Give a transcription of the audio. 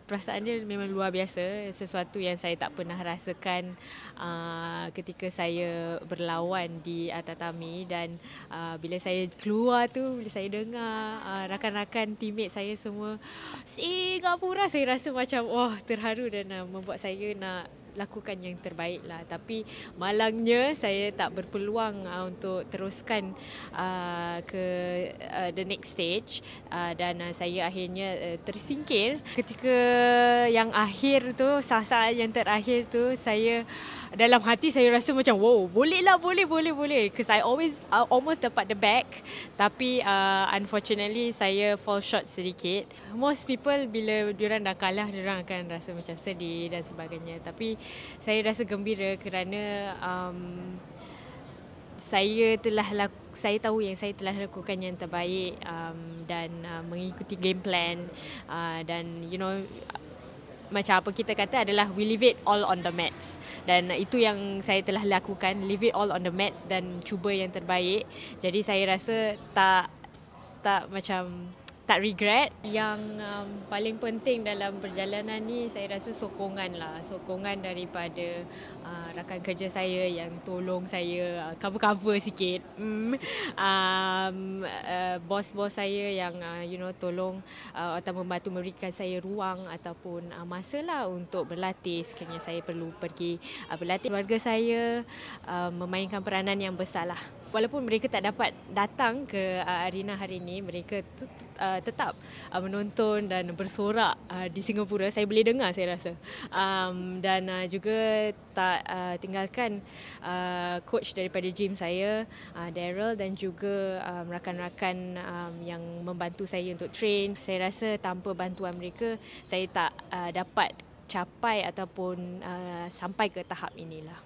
perasaan dia memang luar biasa, sesuatu yang saya tak pernah rasakan ketika saya berlawan di tatami. Dan bila saya keluar tu, bila saya dengar rakan-rakan teammate saya semua Singapura, saya rasa macam wah, terharu dan membuat saya nak lakukan yang terbaik lah. Tapi malangnya saya tak berpeluang untuk teruskan ke the next stage, dan saya akhirnya tersingkir. Ketika yang akhir tu, saat yang terakhir tu, saya dalam hati saya rasa macam wow, boleh lah, boleh, because I almost dapat the back, tapi unfortunately saya fall short sedikit. Most people bila diorang dah kalah, diorang akan rasa macam sedih dan sebagainya, tapi saya rasa gembira kerana saya tahu yang saya telah lakukan yang terbaik, dan mengikuti game plan, dan macam apa kita kata adalah we leave it all on the mats, dan itu yang saya telah lakukan, leave it all on the mats dan cuba yang terbaik. Jadi saya rasa tak regret. Yang paling penting dalam perjalanan ni saya rasa sokongan daripada rakan kerja saya yang tolong saya cover sikit, bos-bos saya yang tolong atau membantu memberikan saya ruang ataupun masa lah untuk berlatih sekiranya saya perlu pergi berlatih. Keluarga saya memainkan peranan yang besar lah. Walaupun mereka tak dapat datang ke arena hari ini, mereka tetap menonton dan bersorak di Singapura. Saya boleh dengar, saya rasa, dan juga tak tinggalkan coach daripada gym saya, Daryl, dan juga rakan-rakan yang membantu saya untuk train. Saya rasa tanpa bantuan mereka, saya tak dapat capai ataupun sampai ke tahap inilah.